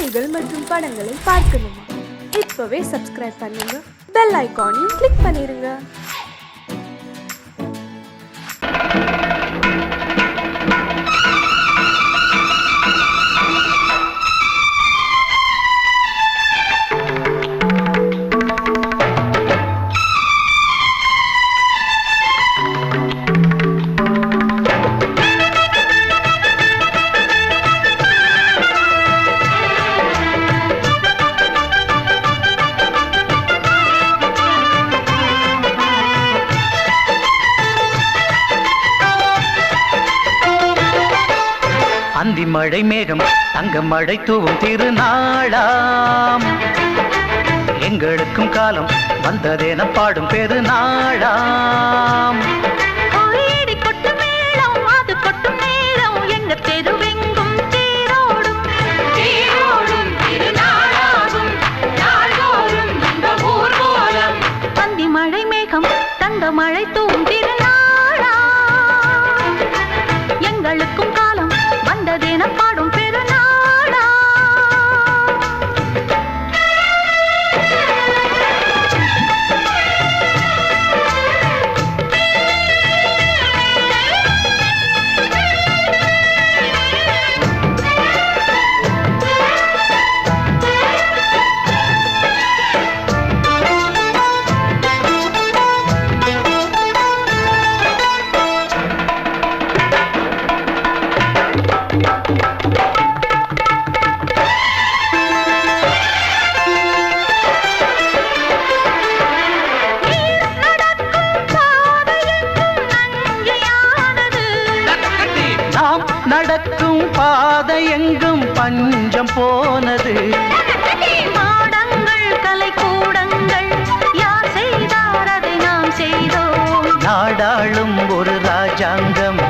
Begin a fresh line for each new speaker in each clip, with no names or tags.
செய்திகள் மற்றும் படங்களை பார்க்கணுமா? இப்பவே சப்ஸ்கிரைப் பண்ணுங்க, பெல் ஐகானையும் கிளிக் பண்ணிருங்க.
அந்தி மழை மேகம் தங்க மழை தூவும் திருநாளாம், எங்களுக்கும் காலம் வந்ததென பாடும் பெருநாளாம்.
மழை மேகம் தங்க மழை தூவும் திருநாளா, எங்களுக்கும் காலம் வந்ததென பாடும் பெருநாளா.
நடக்கும் பாதை எங்கும் பஞ்சம் போனது,
மாடங்கள் கலை கூடங்கள் யார் செய்தார் அதை நாம் செய்தோம்.
நாடாளும் ஒரு ராஜாங்கம்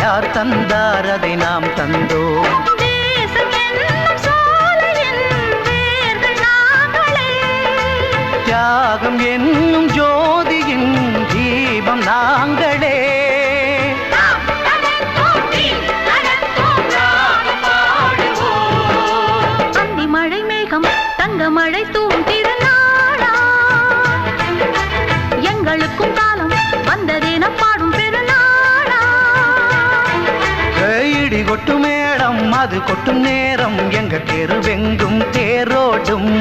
யார் தந்தார் அதை நாம் தந்தோம்.
தேசம் என்னும் சோலையின் வேர்கள் நாங்களே,
தியாகம் என்னும் ஜோதியின் தீபம் நாங்களே.
தங்க மழை தூவும் திருநாளா, எங்களுக்கும் காலம் வந்ததென பாடும் பெருநாளா.
இடி கொட்டும் மேடம் அது கொட்டும் நேரம், எங்க தெருவெங்கும் தேரோடும்.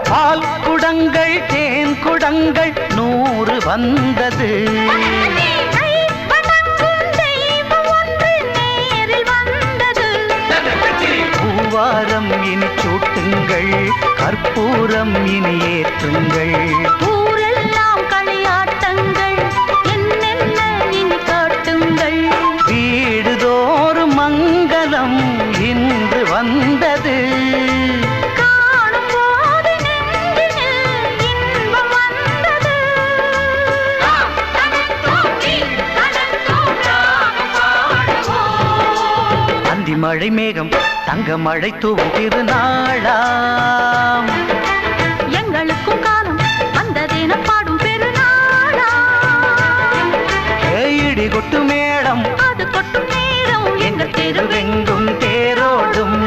பால் குடங்கள் தேன் குடங்கள் 100 வந்தது, பூவாரம் இனி சூட்டுங்கள், கற்பூரம் இனி ஏற்றுங்கள்.
ஊரெல்லாம் களியாட்டங்கள் என்னென்ன இனி காட்டுங்கள்.
வீடுதோறும் மங்களம் இன்று வந்தது, மழை மேகம் தங்க மழை தூவும் திருநாளாம்,
எங்களுக்கும் காலம் வந்ததென பாடும் பெருநாளா.
இடி கொட்டு மேடம்
அது கொட்டும் நேரம், எங்கள்
தெருவெங்கும் தேரோடும்.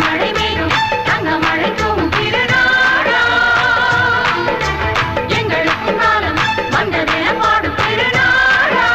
மழை மேகம் தங்க மழை தூவும் திருநாளா, எங்களுக்கும் காலம் வந்ததென பாடும் பெருநாளா.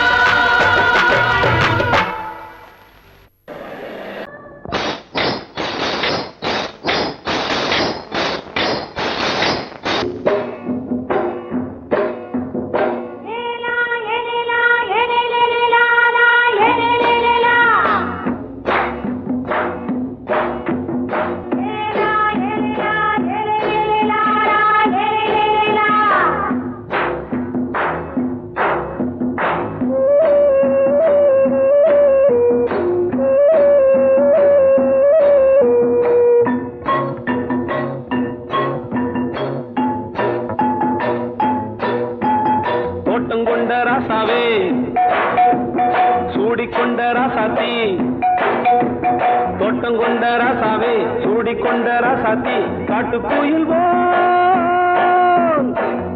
கொண்ட ராசாத்தி தோட்டம் கொண்ட ராசாவே சூடி கொண்ட ராசாத்தி காட்டு கோயில்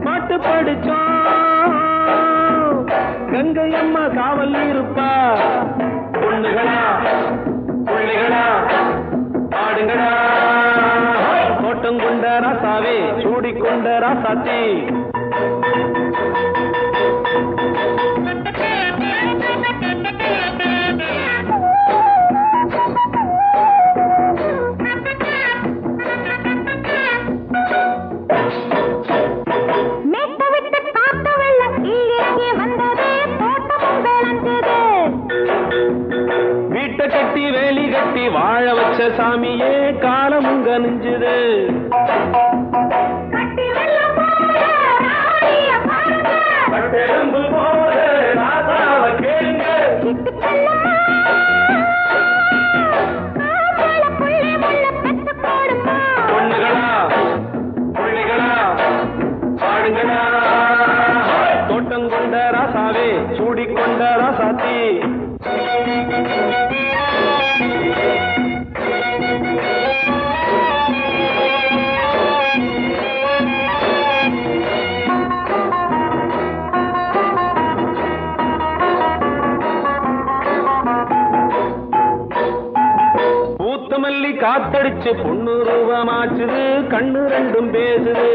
பாட்டு படிச்சோம் கங்கை அம்மா காவல் இருப்பா பொண்ணுகளா பிள்ளைகளா ஆடுங்களா தோட்டம் கொண்ட ராசாவே சூடி கொண்ட ராசாத்தி கட்டி வேலி கட்டி வாழ வச்ச சாமியே காலமும் கனிஞ்சுது பொண்ணுகளா பிள்ளைகளா பாடுங்களா தோட்டம் கொண்ட ராசாவே சூடி கொண்ட ராசாத்தி பூத்தமல்லி காத்தடிச்சு பொண்ணு ரூபமாச்சுது கண்ணு ரெண்டும் பேசுது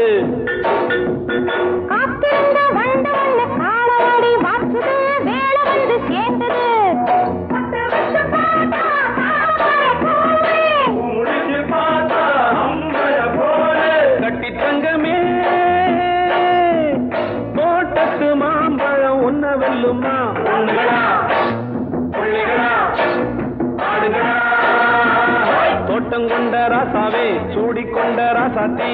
கட்டி தங்கமே தோட்டத்து மாம்பழம் உன்ன வெல்லுமா பொண்ணுகளா பிள்ளைகளா ஆடுகளா தோட்டம் கொண்ட ராசாவே சூடி கொண்ட ராசாத்தி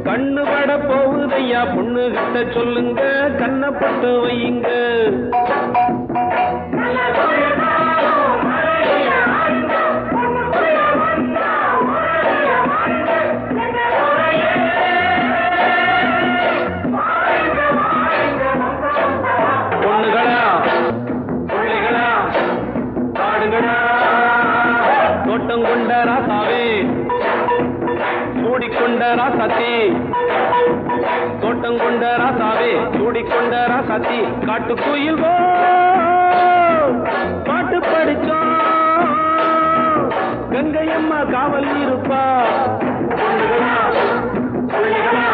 கண்ணு பட போகுதையா பொண்ணு கிட்ட சொல்லுங்க கண்ணப்பட்டு வையுங்க பொண்ணுகளா பிள்ளைகளா பாடுங்களா தோட்டம் கொண்ட ராசாவே சூடிக்கொண்ட ராசாத்தி தோட்டம் கொண்ட ராசாவே சூடிக்கொண்ட ராசாத்தி காட்டு கோயில் பாட்டு படிச்சோம் கங்கை அம்மா காவல் இருப்பா பொண்ணுகளா பிள்ளைகளா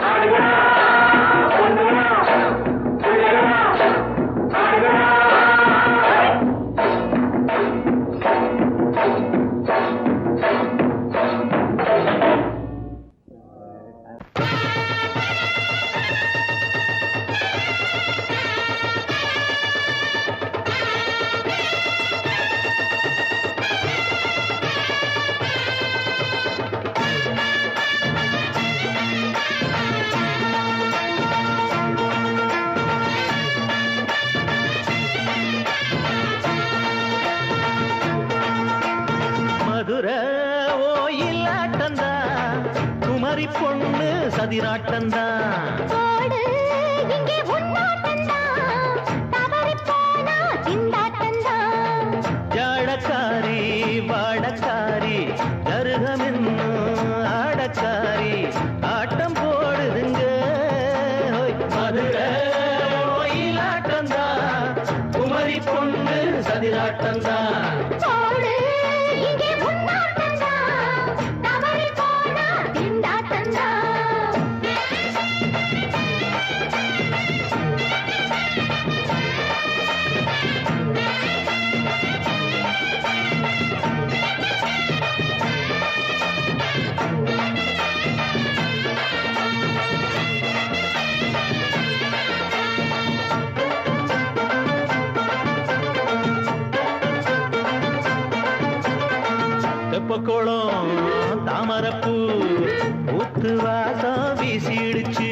ஆடுகளா பொண்ணுகளா பிள்ளைகளா ஆடுகளா
மதுரை ஓயிலாட்டந்தா குமரி பொண்ணு சதிராட்டந்தா ஜாடக்காரி வாடக்காரி தருகமென்னு ஆடக்காரி ஆட்டம் போடுதுங்க மதுரை ஓயிலாட்டந்தா குமரி பொண்ணு சதிராட்டந்தா தெப்பக்குளம் தாமரப்பூ ஊத்து வாசம் வீசிடுச்சு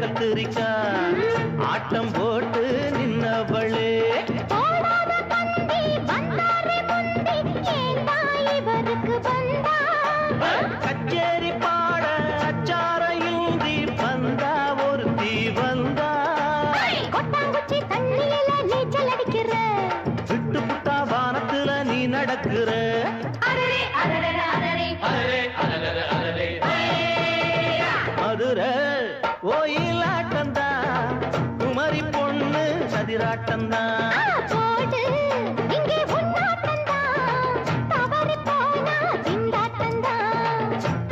கத்திரிக்கா ஆட்டம் போட்டு நின்னவளே கச்சேரி பாட அச்சாரையுந்தி வந்தா ஒருத்தி வந்தா விட்டு புட்டா வானத்துல நீ நடக்கிற மதுரை ஓயிலாட்டந்தா குமரி பொண்ணு சதிராட்டந்தா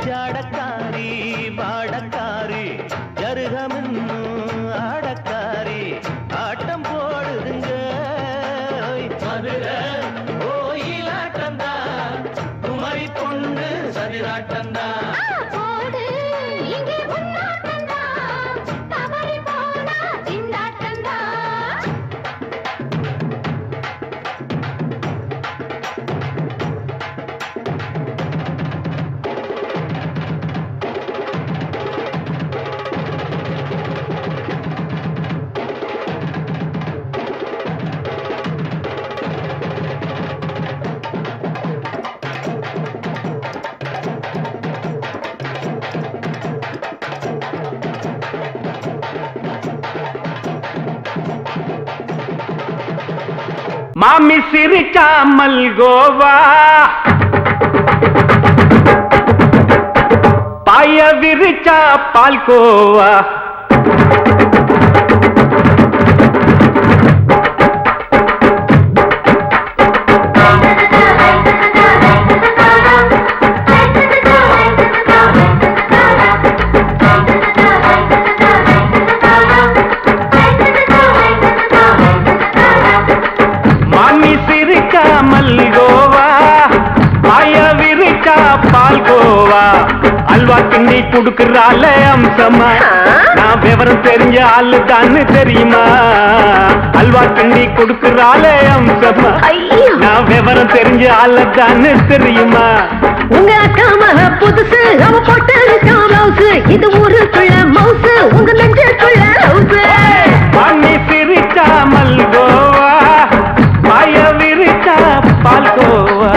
ஜாடக்காரி பாடக்காரி ஜருகமின்னு ஆடக்காரி ஆட்டம் போடுதுங்க மதுரை ஓயிலாட்டந்தா குமரி பொண்ணு சதிராட்டந்தா
மாமி சிரிச்சா மல்கோவா பாய விரிச்சா பால்கோவா பால்கோவா அல்வா கிண்டி குடுக்கறால அம்சமா நான் விவரம் தெரிஞ்ச ஆளு தான்னு தெரியுமா அல்வா கிண்டி குடுக்கறால அம்சமா நான் விவரம் தெரிஞ்ச ஆளு தான்னு தெரியுமா
உங்க அக்கா மக புதுசு அவ போட்டு ப்ளவுஸ் இது ஊருக்குள்ள மவுசு உங்க நெஞ்சுக்குள்ள ஹவுஸ்
பண்ணி சிரிச்சா மல்கோவா பாய விரிச்சா பால்கோவா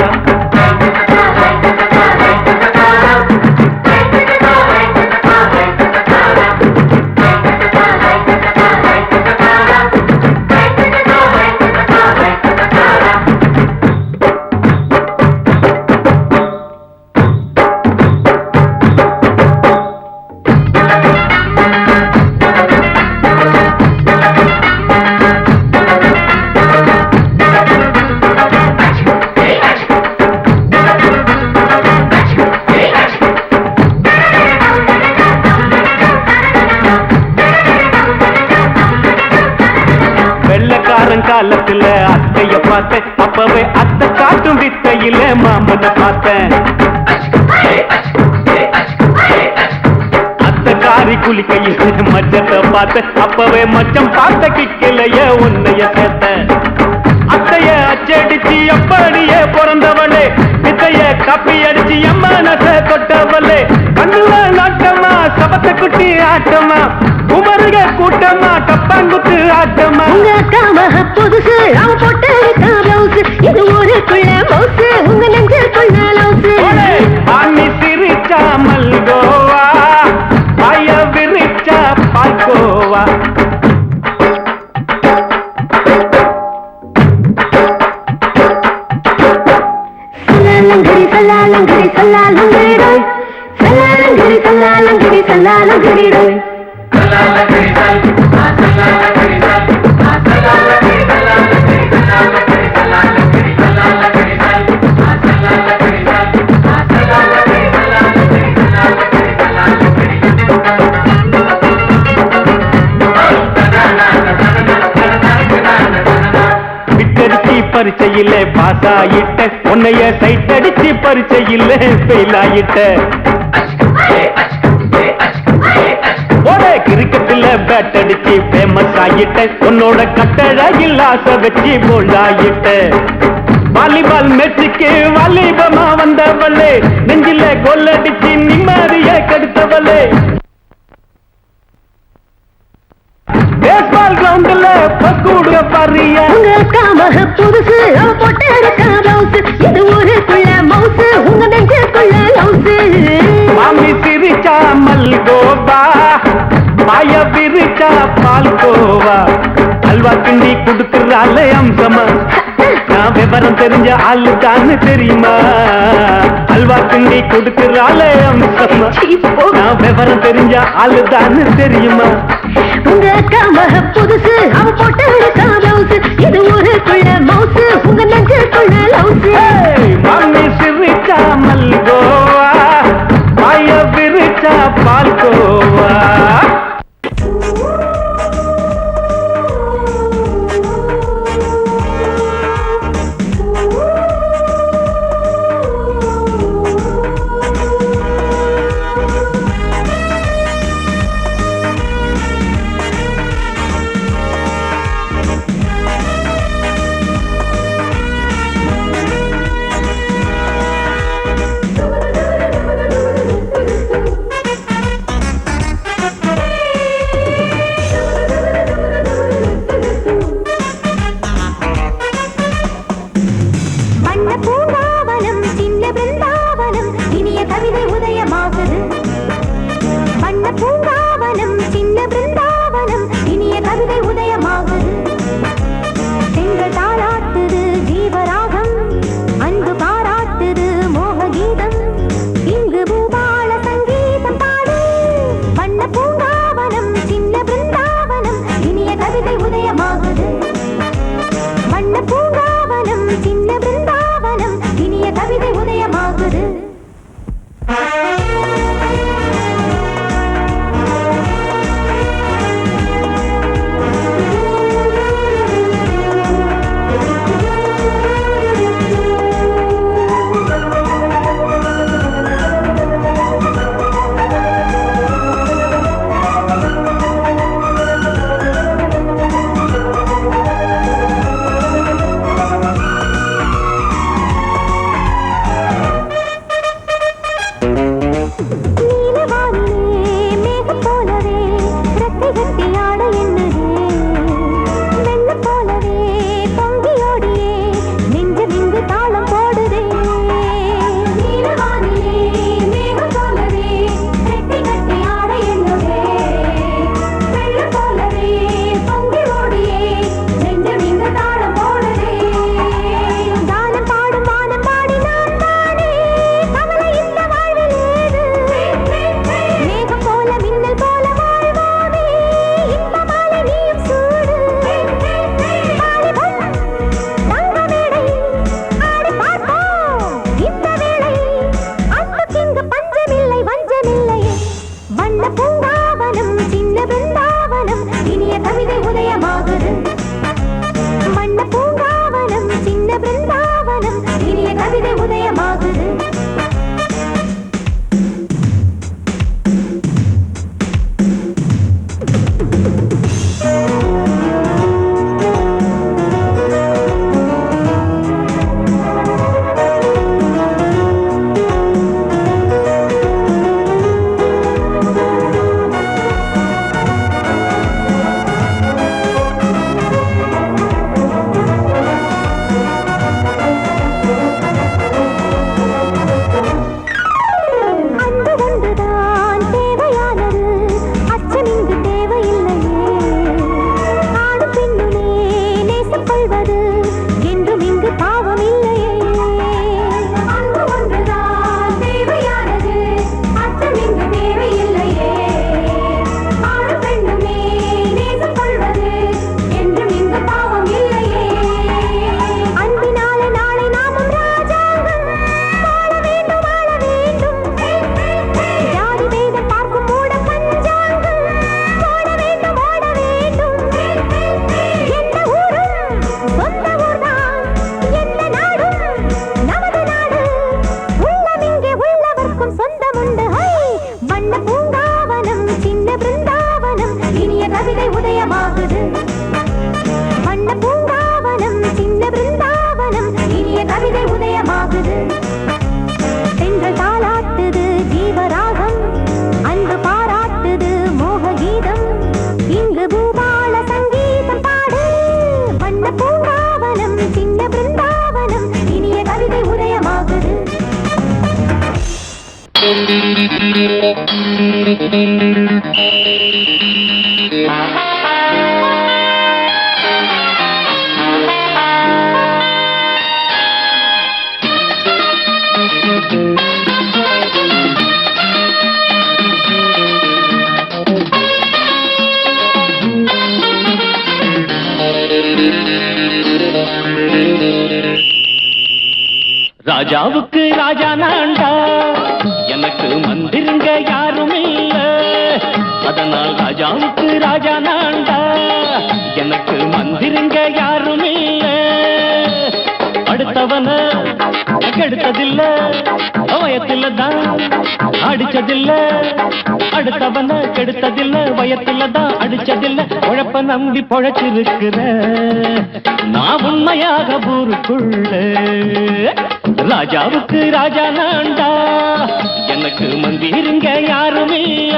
காலத்துல அத்தைய பார்த்தேன் அப்பவே அத்தை காட்டும் வித்தையில மாமனை பார்த்தேன் அத்தை காரி குளிக்கையில மச்சத்தை பார்த்தேன் அப்பவே மச்சம் பார்த்த கிக்கலைய உன்னைய சேர்த்த அத்தைய அச்சடிச்சு அப்படியே பிறந்தவளே வித்தைய கப்பி அடிச்சு எம்மனச தொட்டவளே கண்ணுல நாட்டமா சபத்த குட்டி ஆட்டமா குமருக கூட்டமா கப்பாங்குத்து ஆட்டமா
உங்க அக்கா மக புதுசு அவ போட்டு ப்ளவுஸ் இது ஊருக்குள்ள மவுசு உங்க நெஞ்சுக்குள்ள லவுஸ்
பாணி சிரிச்சா மல்கோவா பாய விரிச்சா பால்கோவா
சல்லாலங்கடி சல்லாலங்கடி சல்லாலங்கடி சல்லாலங்கடி சல்லாலங்கடி சல்லாலங்கடி
பரீட்சையில பாஸ் ஆயிட்ட உன்னைய சைட் அடிச்சு பரீட்சையில ஃபெயில் ஆயிட்ட கிரிக்கெட்ல பேட் அடிச்சு ஃபேமஸ் ஆயிட்ட உன்னோட கட்டழகில் ஆசை வச்சு போல்ட் ஆயிட்ட வாலிபால் மேட்சுக்கு வாலிபமா வந்தவளே நெஞ்சில கோல் அடிச்சு நிம்மதிய கெடுத்தவளே பேஸ்பால் கிரவுண்ட்ல பக்கூட பாரியா
உங்க காமக புதுசு அவ போட்டு இருக்கா பிளவுஸ் இது ஊருக்குள்ள மவுசு உங்க நெஞ்சுக்குள்ள லவுசு
மாமி சிரிச்சா மல்கோவா மாய விரிச்சா பால்கோவா அல்வா கிண்டி குடுக்கறால அம்சமா நான் விவரம் தெரிஞ்ச ஆளு தான்னு தெரியுமா அல்வா கிண்டி குடுக்கறால அம்சமா நான் விவரம் தெரிஞ்ச ஆளு தான்னு தெரியுமா
உங்க காமக புதுசு அவ போட்டு இருக்கா பிளவுஸ் இது ஊருக்குள்ள மவுசு உங்க நெஞ்சுக்குள்ள லவுசு
மாமி சிரிச்சா மல்கோவா மாய விரிச்சா பால்கோவா ராஜாவுக்கு ராஜா நான்டா, எனக்கு மந்திருங்க யாரும் இல்ல. அதனால் ராஜாவுக்கு ராஜா நான்டா, எனக்கு மந்திருங்க யாரும் இல்ல. அடுத்தவன கெடுத்ததில்ல, வயத்தில தான் அடிச்சதில்ல. அடுத்தவன கெடுத்ததில்ல, வயத்தில தான் அடிச்சதில்ல. உழப்ப நம்பி பொழைச்சிருக்கிற நான் உண்மையாக ஊருக்குள்ள. ராஜாவுக்கு ராஜா நான்டா, எனக்கு மந்திருங்க யாரும் இல்ல.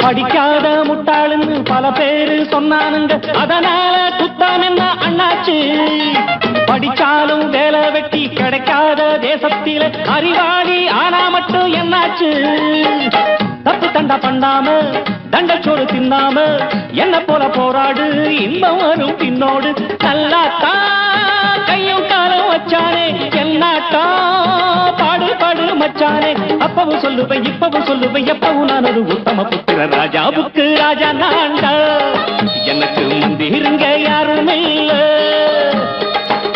படிக்காத முட்டாளுன்னு பல பேரு சொன்னானுங்க, அதனால குத்தம் என்ன அண்ணாச்சு. படிச்சாலும் வேலை வெட்டி கிடைக்காத தேசத்தில அறிவாளி ஆனா மட்டும் என்னாச்சு. தப்பு தண்டா பண்ணாம தண்டச்சோறு தின்னாம என்ன போல போராடு, இன்பம் வரும் பின்னோடு. நல்லாத்தான் கையும் காலம் வச்சானே, என்னாட்டா பாடு பாடு மச்சானே. அப்பவும் சொல்லுவேன் இப்பவும் சொல்லுவேன், எப்பவும் நான் ஒரு உத்தம புத்திர. ராஜாவுக்கு ராஜா நான்டா, எனக்கு மந்திருங்க யாரும் இல்ல.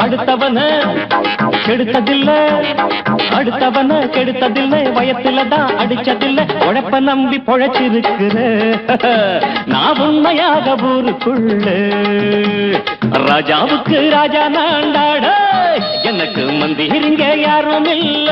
அடுத்தவன கெடுத்ததில்ல, அடுத்தவன கெடுத்ததில்லை, வயத்தில தான் அடிச்சதில்ல. உழைப்ப நம்பி பொழைச்சிருக்கிற நான் உண்மையாக ஊருக்குள்ள. ராஜாவுக்கு ராஜா நான்டாட, எனக்கு மந்திருங்க யாரும் இல்ல.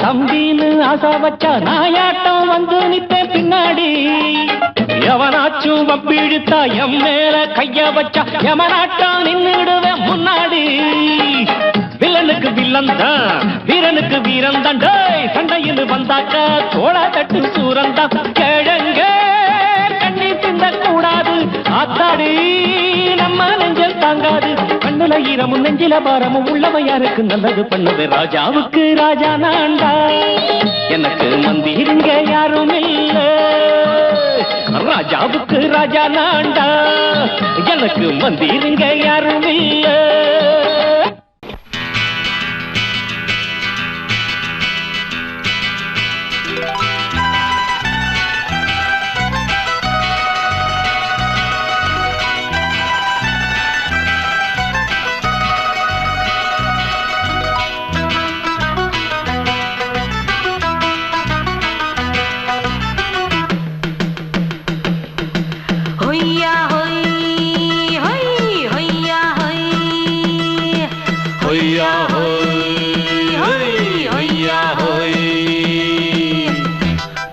தம்பின்னு ஆசா வச்சா நாயாட்டம் வந்து நிப்பேன் பின்னாடி. எவனாச்சும் வப்பிழுத்தா எம் மேல கைய வச்சா எவனாட்டம் நின்னுடுவேன் முன்னாடி. வில்லனுக்கு வில்லன் தான், வீரனுக்கு வீரன் தான். சண்டையில் வந்தாக்கா தோளா தட்டு சூரன் தான். கிழங்க கண்ணி திந்த கூடாது, ஆத்தாடி நம்ம நெஞ்சல் தாங்காது. கண்ணுல ஈரமும் நெஞ்சில பாரமும் உள்ளவன் யாருக்கு நல்லது பண்ணுது. ராஜாவுக்கு ராஜா நான்டா, எனக்கு மந்திருங்க யாரும் இல்ல. ராஜாவுக்கு ராஜா நான்டா, எனக்கு மந்திருங்க யாரும் இல்ல.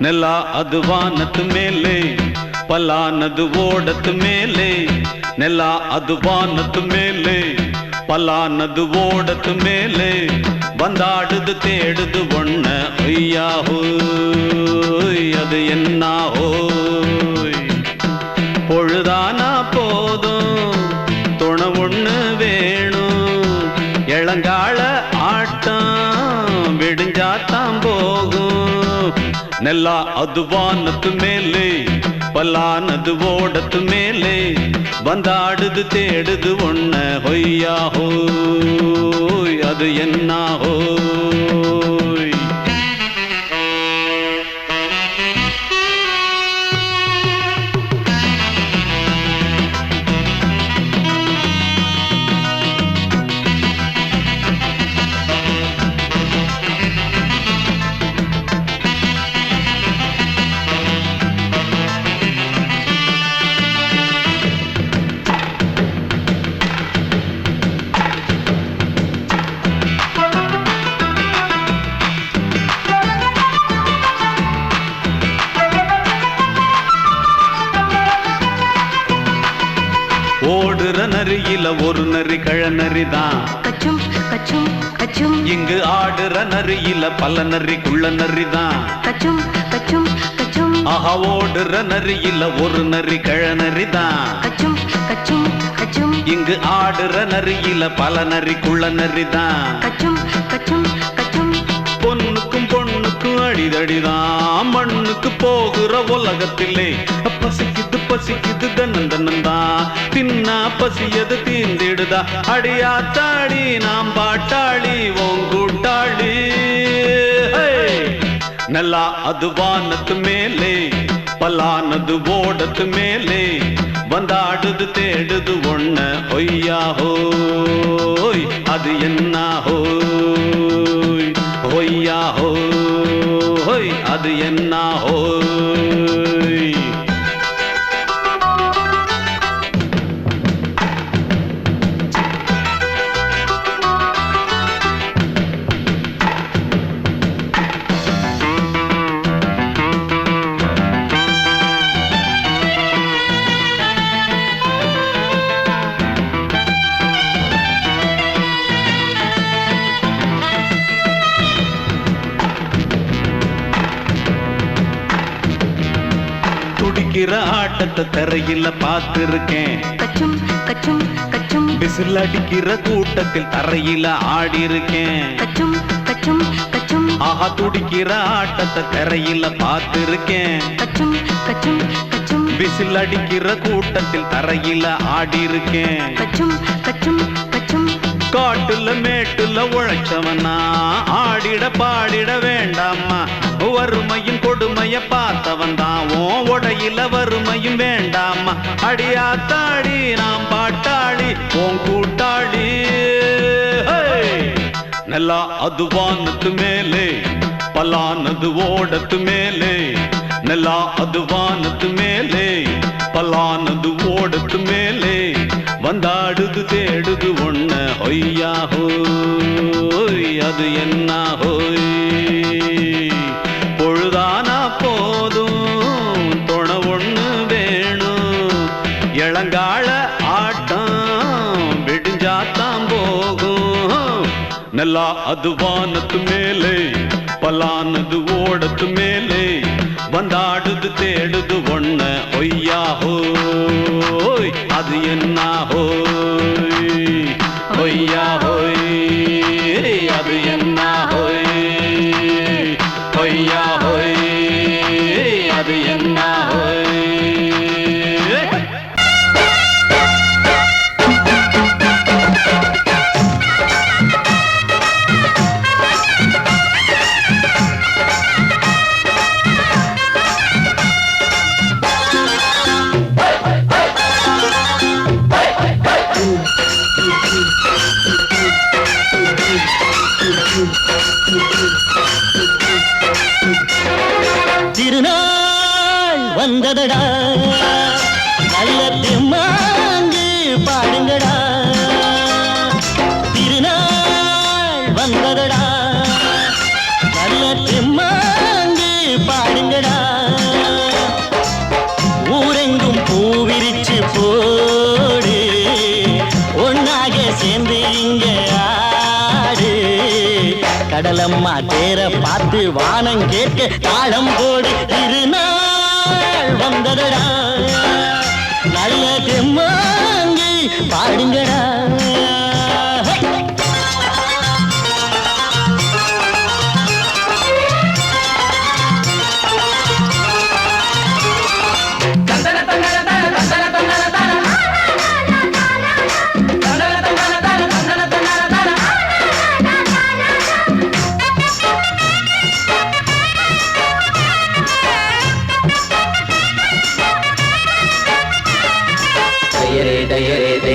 ನೆಲ ಅದು ವಾನದ ಮೇಲೆ, ಪಲಾನದು ಓಡದ ಮೇಲೆ. ನೆಲ ಅದು ವಾನದ ಮೇಲೆ, ಪಲಾನದು ಓಡದ ಮೇಲೆ. ಬಂದಾಡುದು தேடுது ஒண்ண ஐயா ஹோய், அது என்ன ஹோய். பொழுதானா போதும் துணை ஒண்ணு வேணும். இளங்கால ஆட்டம் விடிஞ்சாத்தான் போகும். ನೆಲ ಅದು ವಾನದ ಮೇಲೆ, பல்லானது ஓடத்து மேலே வந்தாடுது தேடுது ஒன்ன ஹொய்யா ஹோய் அது என்ன ஹோய் ஓடுற நரியில ஒரு நரி கழநரிதான்
கச்சும் கச்சும் கச்சும்
இங்கு ஆடுற நரியில பல நரிக்குள்ள நரிதான்
கச்சும் கச்சும் கச்சும்
ஆஹா ஓடுற நரியில ஒரு நரி கழநரிதான்
கச்சும் கச்சும் கச்சும்
இங்கு ஆடுற நரியில பல நரிக்குள்ள நரிதான்
கச்சும் கச்சும் கச்சும்
பொண்ணுக்கும் பொண்ணுக்கும் அடிதடிதான் மண்ணுக்கு போகிற உலகத்திலே பசிக்குது பசிக்குது தன்னந்தனந்தான் தின்னா பசியது தீந்திடுதா அடியாத்தாடி நாம் பாட்டாளி ஓங்கூட்டாளி நல்லா அது வானத்து மேலே பல்லானது ஓடத்து மேலே வந்தாடுது தேடுது ஒன்ன ஒய்யா ஹோய் அது என்ன ஹோய் ஒய்யா ஹோய் அது என்ன ஹோய் துடிக்கிற ஆட்டத்தை தரையில பார்த்திருக்கேன்
கச்சும் கச்சும் கச்சும்
விசில் அடிக்கிற கூட்டத்தில் தரையில ஆடி இருக்கேன்
கச்சும் கச்சும் கச்சும்
ஆஹா துடிக்கிற ஆட்டத்தை தரையில பார்த்திருக்கேன்
கச்சும் கச்சும் கச்சும்
விசில் அடிக்கிற கூட்டத்தில் தரையில ஆடி இருக்கேன்
கச்சும் கச்சும் கச்சும்
காட்டுல மேட்டுல உழைச்சவனா ஆடிட பாடிட வேண்டாமா வறுமையும் கொடுமைய பார்த்தவன் தான் உடையில வறுமையும் வேண்டாமா அடியாத்தாடி நாம் பாட்டாளி ஓன் கூட்டாளி நல்லா அது வானத்து மேலே பல்லானது ஓடத்து மேலே நல்லா அது வானத்து மேலே பல்லானது ஓடத்து மேலே வந்தாடுது தேடுது ஒன்ன ஒய்யா ஹோய் அது என்ன ஹோய் பொழுதானா போதும் தொண ஒண்ணு வேணும் இளங்கால ஆட்டம் விடிஞ்சாத்தான் போகும் நல்லா அது வானத்து மேலே பல்லானது ஓடத்து மேலே வந்தாடுது தேடுது ஒன்ன ஒய்யா ஹோய் அது என்ன ஹோய் ஒய்யா ஹோய் அது என்ன ஹோய் ஒய்யா ஹோய் அது என்ன ஹோய்
திருநாள் வந்ததடா நல்ல தெம்மாங்கு பாடுங்கடா திருநாள் வந்ததடா நல்ல தெம்மாங்கு பாடுங்கடா ஊரெங்கும் பூவிரிச்சு போடு ஒன்னாக சேர்ந்து இங்க ஆடு கடலம்மா தேர பார்த்து வானம் கேட்க தாளம் போடு திருநாள் வந்ததடா நல்ல தெம்மாங்கி பாடுங்கடா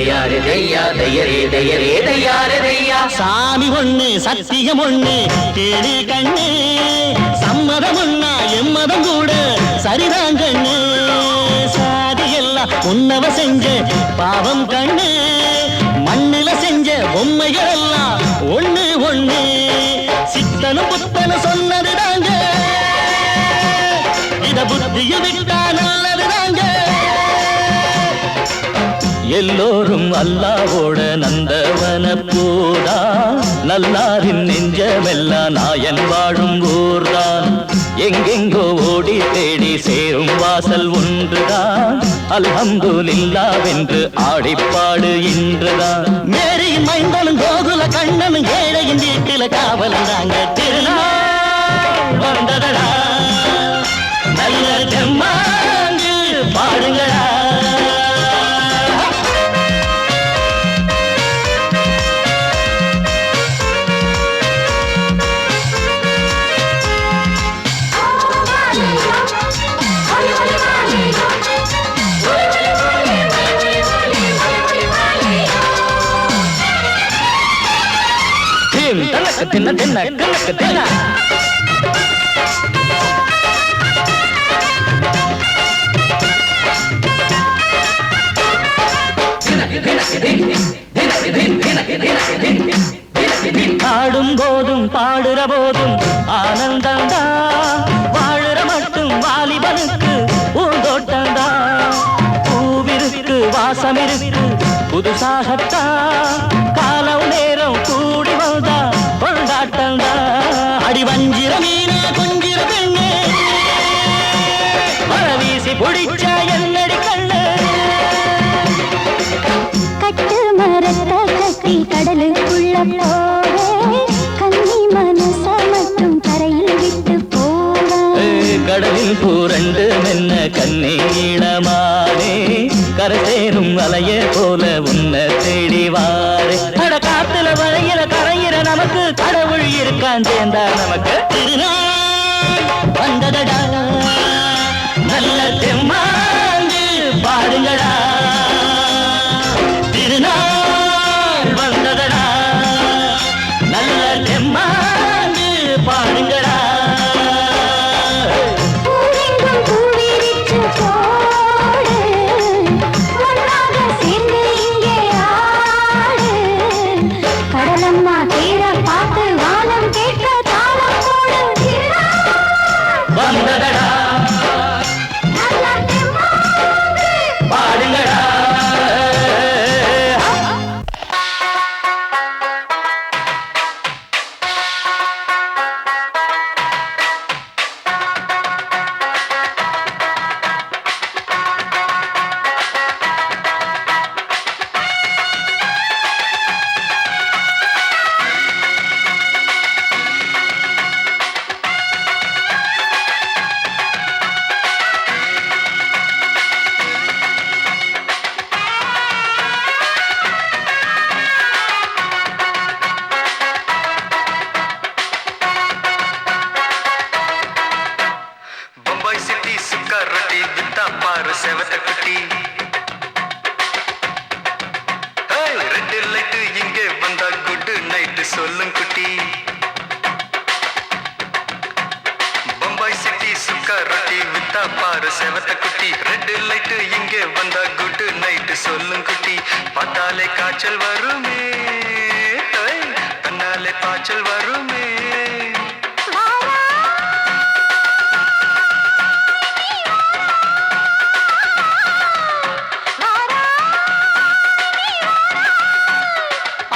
தையாரே தையா தையரே தையரே தையாரே தையா. சாமி ஒண்ணு சத்தியம் ஒண்ணு கேடு கண்ணு, சம்மதம் ஒண்ணா எம்மதம் கூட சரிதான் கண்ணு. சாதி எல்லாம் உன்னவ செஞ்ச பாவம் கண்ணு, மண்ணில செஞ்ச பொம்மைகள் எல்லாம் ஒண்ணு ஒண்ணு. சித்தனும் புத்தனும் சொன்னது தாங்க, இத புத்திய விட்டா நல்லது தாங்க. எல்லோரும் அல்லாவோட நந்தவன பூதா, நல்லாரின் நெஞ்சமெல்லாம் நாயன் வாழும் ஊர்தான். எங்கெங்கோ ஓடி தேடி சேரும் வாசல் ஒன்றுதான், அல்ஹம்துலில்லாஹ்வென்று ஆடிப்பாடு இன்றுதான். மேரியின் மைந்தனும் கோகுல கண்ணனும் ஏழையின் வீட்டில காவலந்தாங்க. திருநாள் வந்ததடா, நல்ல தெம்மாங்கு பாடுங்களா. தின்ன தின்ன தின்ன தின்ன ஆடும் போதும் பாடுற போதும் ஆனந்தந்தா, வாழுற மட்டும் வாலிபனுக்கு பூந்தோட்டந்தா. பூவிருக்கு வாசம் இருக்கு புதுசாகத்தான், காலம் நேரம் கூடி வந்தா கொண்டாட்டந்தா. அடி வஞ்சிர மீனே கொஞ்சிர பெண்ணே, மழ வீசி பிடிச்ச என்னடி கண்ணு.
கட்டு மரத்த கட்டி கடலுக்குள்ள போவே, கன்னி மனச மட்டும் கரையில் விட்டு போவே.
கடலில் பூரண்டு மென்ன கண்ணீளமானே, கரசேரும் அலைய போல உன்னை தேடி வாரே. அட காத்துல வளையில கரையிற நமக்கு கடவுள் இருக்கான் சேர்ந்தா நமக்கு. திருநாள் வந்ததடா, நல்ல தெம்மாங்கு பாடுங்கடா. திருநாள் வந்ததடா, நல்ல தெம்மாங்கு பாடுங்கடா.
பூவெங்கும் பூவிரிச்சு போடு, ஒன்றாக சேர்ந்து இங்கே ஆடு. கடலம்மா தேர பார்த்து வானம் கேட்க தாளம் போடு.
வந்ததடா,
நல்ல தெம்மாங்கு
பாடுங்கடா.
பம்பாய் சிட்டி சுக்கா ரொட்டி வித்தா பாரு செவத்த குட்டி. ரெண்டு லைட்டு இங்கே வந்தா குட் நைட்டு சொல்லும் குட்டி. பம்பாய் சிட்டி சுக்கா ரொட்டி வித்தா பாரு செவத்த குட்டி. ரெண்டு லைட்டு இங்கே வந்தா குட் நைட்டு சொல்லும் குட்டி. பார்த்தாலே காய்ச்சல் வருமே, தன்னாலே பாய்ச்சல் வருமே.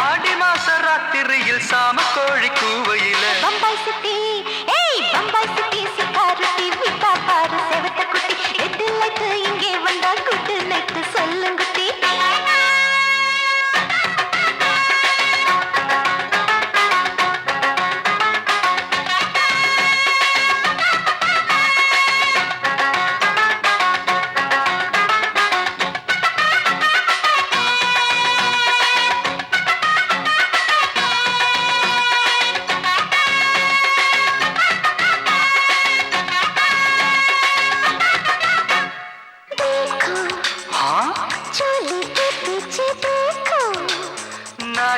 ஆடி மாச ராத்திரியில் சாம கோழி கூவையில
பம்பாய் சிட்டி, ஏய் பம்பாய் சிட்டி சிக்காருட்டி விட்டா பாரு செவத்த குட்டி. எட்டு லைட்டு இங்கே வந்தா குட்டு நைட்டு சொல்லுங்குட்டி.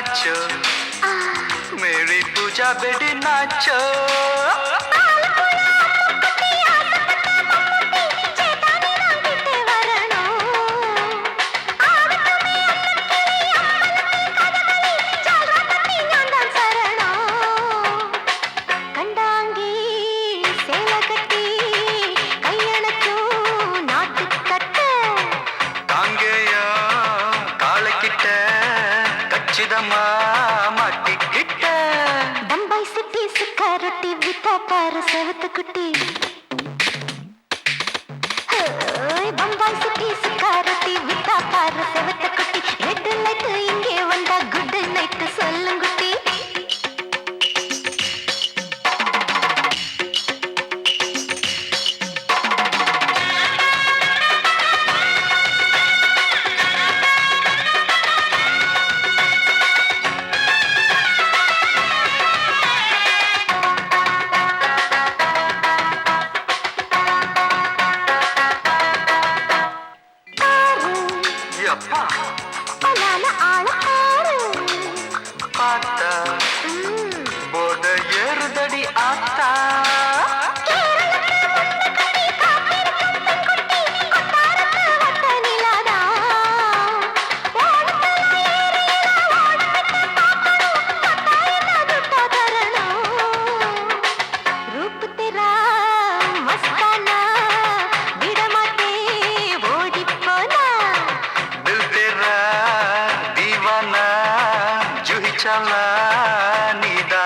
नाचो मेरी पूजा बेटी नाचो
बम्बई सिटी सुक्का रोटी विता पार सेवत कुटी बम्बई सिटी सुक्का रोटी विता पार सेवत कुटी रेड लाइट इंगे वंदा गुड नाइट सोल्लुंगुटी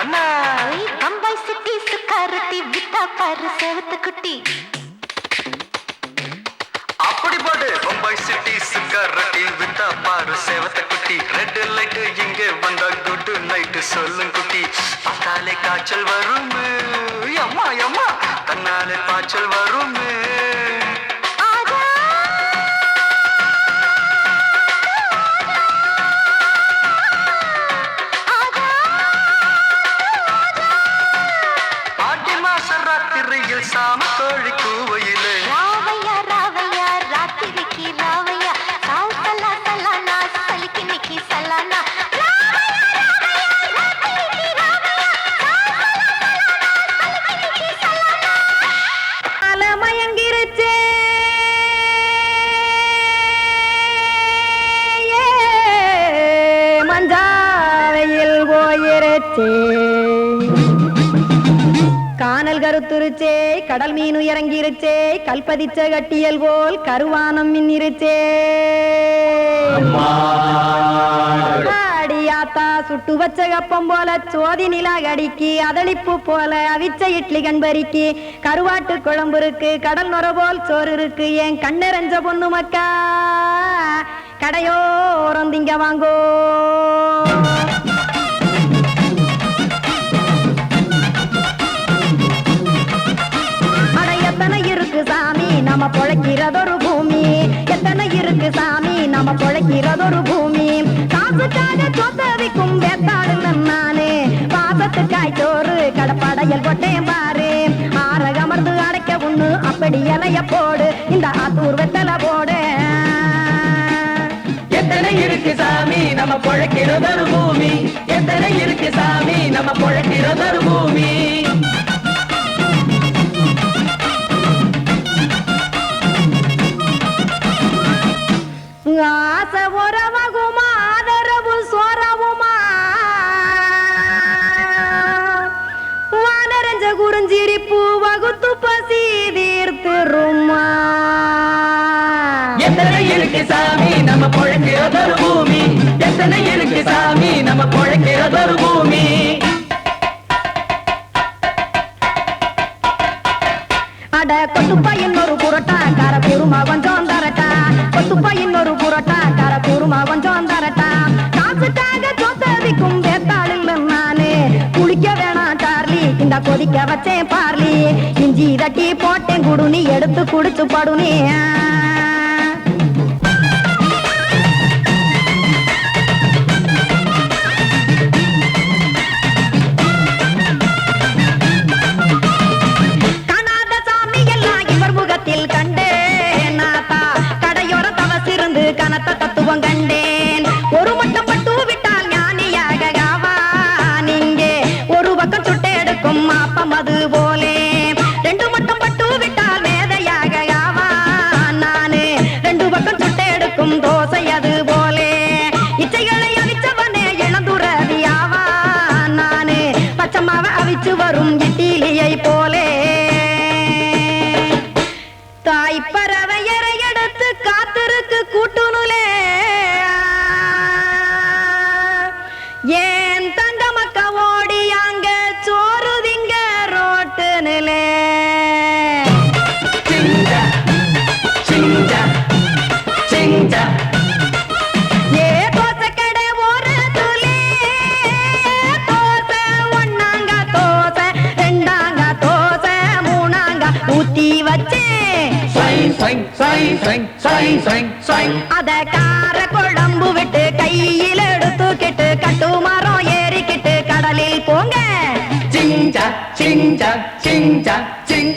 बम्बई सिटी सुक्का रोटी विता पार सेवत कुटी
அப்படி போடு பம்பாய் சிட்டி சுக்கா ரொட்டி வித்தா பாரு சேவத்த குட்டி ரெட் லைட் இங்கே வந்தா குட் நைட் சொல்லும் குட்டி பார்த்தாலே காய்ச்சல் வரும் அம்மா அம்மா தன்னாலே பாய்ச்சல் வரும் ஆடி மாச ராத்திரியில் சாம கோழி கூவையிலே
ராவையா ராவையா ராத்திரிக்கு ராவையா சால் சலா சலானா சலிக்கு நிக்கி சலானா
மயங்கிருச்சே மஞ்சாவையில் போயிருச்சே கானல் கருத்துருச்சே கடல் மீன் இறங்கிருச்சே கல்பதிச்ச கட்டியல் போல் கருவானம் மின்னிருச்சே ஆடியாத்தா சுட்டு வச்ச கப்பம் போல சோதி நிலா கடிக்கு அதளிப்பு போல அவிச்ச இட்லி கண்பறிக்கு கருவாட்டு குழம்பு இருக்கு கடல் நுர போல் சோறு இருக்கு என் கண்ணெரஞ்ச பொண்ணு மக்கா கடையோரம் திங்க வாங்கோ எத்தனை இருக்கு சாமி நம்ம பொழைக்கிறதொரு பூமி எத்தனை இருக்கு சாமி நம்ம பொழைக்கிறதொரு பூமி காசுக்காக சொத்தவிக்கும் வேத்தாடு நானு பாசத்துக்காய் சோறு கடப்படையல் கொட்டேன் பாரு ஆரகமர்ந்து அடைக்க ஒண்ணு அப்படி இலைய போடு இந்த ஆத்தூர் வெத்தலை போடு
எத்தனை இருக்கு சாமி நம்ம பொழைக்கிறதொரு பூமி எத்தனை இருக்கு சாமி நம்ம பொழைக்கிறதொரு பூமி
ஆசை உறவகுமா ஆதரவு சோரவுமா வானரஞ்ச குறிஞ்சிரிப்பு வகுத்து பசி தீர்த்துருமா
எத்தனை இருக்கு சாமி நம்ம பொழைக்கிறதொரு பூமி எத்தனை இருக்கு சாமி நம்ம பொழைக்கிறதொரு பூமி
அட கொத்துப்பா இன்னொரு புரோட்டா கார குருமா கொஞ்சம் தரட்டா கொத்துப்பா இன்னொரு புரோட்டா கார குருமா கொஞ்சம் தரட்டா காசுக்காக சொத்ததிக்கும் வேத்தாளில் நானு குளிக்க வேணாம் சார்லி இந்த கொதிக்க வச்சேன் பார்லி இஞ்சி தட்டி போட்டேன் குடுனி எடுத்து குடிச்சு படுனி கண்டேன் நாத்தா கடையோர தவசிருந்து கனத்த தத்துவம் கண்டேன் ஒரு மட்டம் பட்டு விட்டால் ஞானியாக ஊத்தி வச்சேன் அத கார குழம்பு விட்டு கையில் எடுத்துக்கிட்டு கட்டு மரம் ஏறிக்கிட்டு கடலில் போங்க
சிங் சிங் சிங்